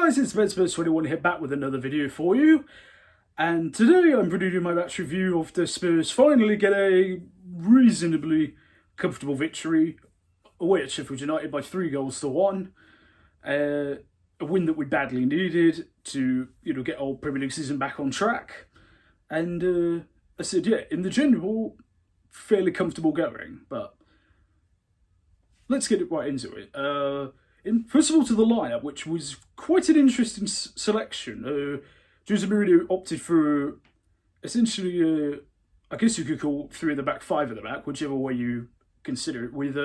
guys, it's Spurs21 here back with another video for you. And today I'm going to do my match review of the Spurs finally get a reasonably comfortable victory away at Sheffield United by 3-1. A win that we badly needed to, get our Premier League season back on track. And I said, yeah, in the general, fairly comfortable going, but let's get right into it. First of all, to the lineup, which was quite an interesting selection. Jose Mourinho opted for essentially, I guess you could call 3 at the back, 5 at the back, whichever way you consider it, with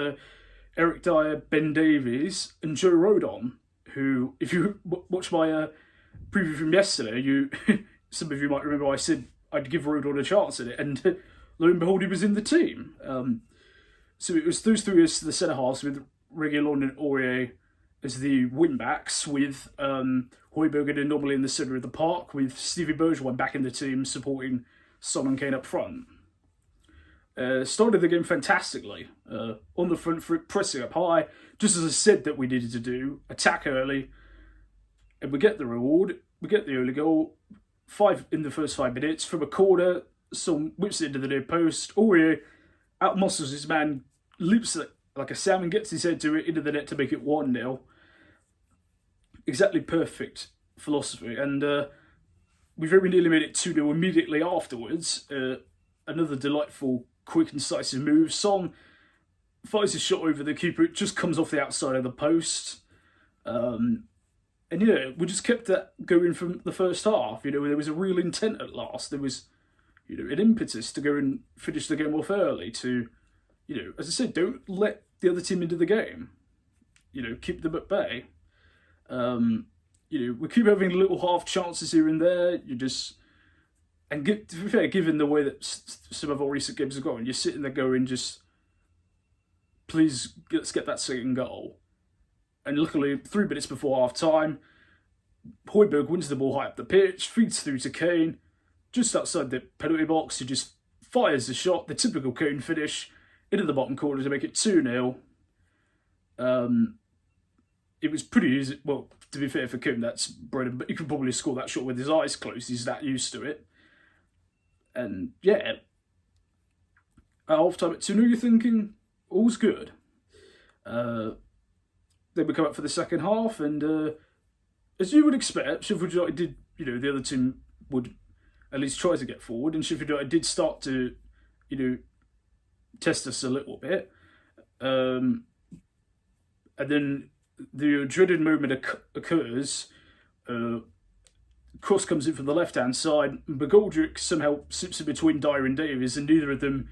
Eric Dyer, Ben Davies, and Joe Rodon, who, if you watch my preview from yesterday, some of you might remember I said I'd give Rodon a chance at it, and lo and behold, he was in the team. So it was those 3 as the centre halves, with Reguilon and Aurier as the wing backs, with Højbjerg and Ndombele in the centre of the park, with Stevie Bergwijn back in the team supporting Son and Kane up front. Started the game fantastically. On the front foot, pressing up high, just as I said that we needed to do. Attack early, and we get the reward. We get the early goal. 5 in the first 5 minutes from a corner. Son whips it into the near post. Aurier out-muscles his man, leaps like a salmon, gets his head to it into the net to make it 1-0. Exactly perfect philosophy. And we very nearly made it 2-0 immediately afterwards. Another delightful, quick, incisive move. Son fires a shot over the keeper. It just comes off the outside of the post. And yeah, we just kept that going from the first half. There was a real intent at last. There was, an impetus to go and finish the game off early. To, as I said, don't let the other team into the game. Keep them at bay. We keep having little half chances here and there. To be fair, given the way that some of our recent games have gone, you're sitting there going, just, please, let's get that second goal. And luckily, 3 minutes before half time, Højbjerg wins the ball high up the pitch, feeds through to Kane, just outside the penalty box. He just fires the shot, the typical Kane finish, into the bottom corner to make it 2-0. It was pretty easy. Well, to be fair for Kane, that's bread, but he could probably score that shot with his eyes closed. He's that used to it. And yeah, at half time at 2-0, you're thinking, all's good. Then we come up for the second half, and as you would expect, Sheffield United did, the other team would at least try to get forward, and Sheffield United did start to, test us a little bit. And then the dreaded moment occurs. Cross comes in from the left-hand side, and McGoldrick somehow slips in between Dyer and Davies, and neither of them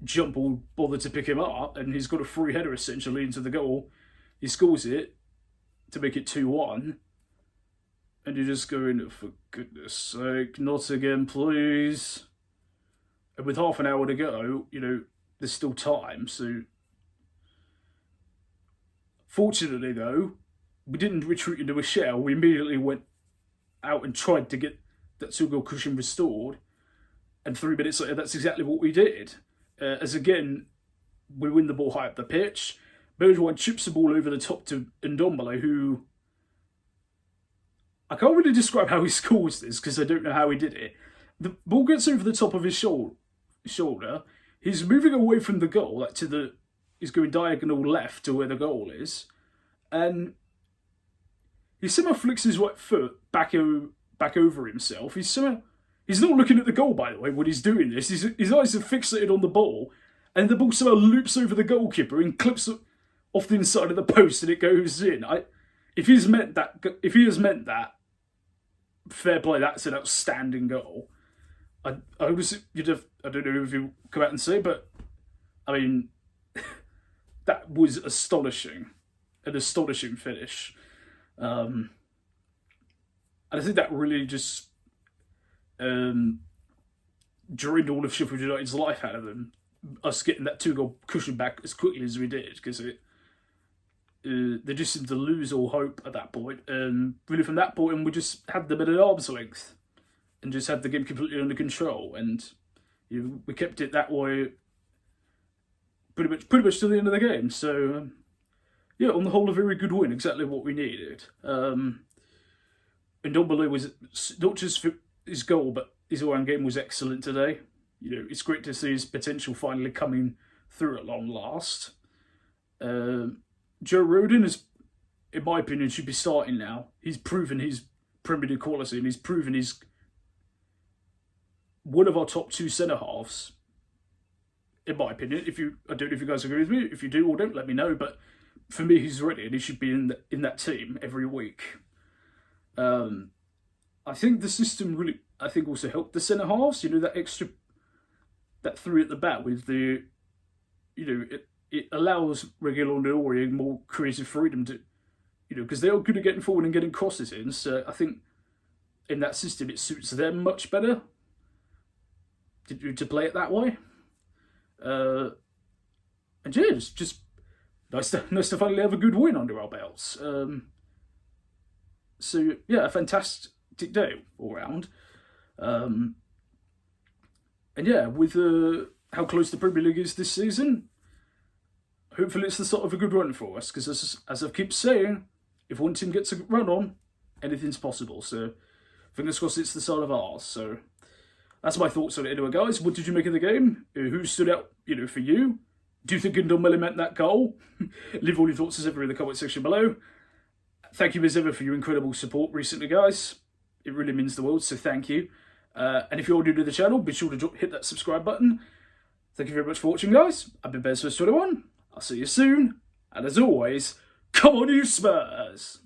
jump or bother to pick him up, and he's got a free header essentially into the goal. He scores it to make it 2-1. And you're just going, oh, for goodness sake, not again, please. And with half an hour to go, there's still time. So, fortunately, though, we didn't retreat into a shell. We immediately went out and tried to get that 2-goal cushion restored. And 3 minutes later, that's exactly what we did. As again, we win the ball high up the pitch. Bergwijn chips the ball over the top to Ndombele, who, I can't really describe how he scores this because I don't know how he did it. The ball gets over the top of his shoulder. He's moving away from the goal, he's going diagonal left to where the goal is, and he somehow flicks his right foot back over himself. He's not looking at the goal, by the way, when he's doing this. His eyes are fixated on the ball, and the ball somehow loops over the goalkeeper and clips off the inside of the post, and it goes in. If he has meant that, fair play. That's an outstanding goal. I don't know if you come out and say, but I mean, that was astonishing, an astonishing finish. And I think that really just drained all of Sheffield United's life out of them. Us getting that 2-goal cushion back as quickly as we did, because they just seemed to lose all hope at that point. And really from that point on, we just had them at an arm's length and just had the game completely under control. And we kept it that way pretty much to the end of the game. So yeah, on the whole, a very good win, exactly what we needed. Ndombele was not just for his goal, but his all-round game was excellent today. It's great to see his potential finally coming through at long last. Joe Rodon is, in my opinion, should be starting now. He's proven his Premier League quality, and he's proven he's one of our top 2 centre halves. In my opinion, I don't know if you guys agree with me. If you do or don't, let me know. But for me, he's ready, and he should be in that team every week. I think the system really, also helped the centre halves. That extra, that 3 at the back with the, it allows Reguilón and Aurier more creative freedom to, because they're good at getting forward and getting crosses in. So I think in that system, it suits them much better to play it that way. And yeah, it's just nice to finally have a good win under our belts. So yeah, a fantastic day all round. And yeah, with how close the Premier League is this season, hopefully it's the start of a good run for us. Because as I keep saying, if one team gets a run on, anything's possible. So fingers crossed it's the start of ours. So that's my thoughts on it anyway, guys. What did you make of the game? Who stood out, for you? Do you think Ndombele meant that goal? Leave all your thoughts as ever in the comment section below. Thank you as ever for your incredible support recently, guys. It really means the world, so thank you. And if you're new to the channel, be sure to hit that subscribe button. Thank you very much for watching, guys. I've been Bears21. I'll see you soon. And as always, come on you Spurs!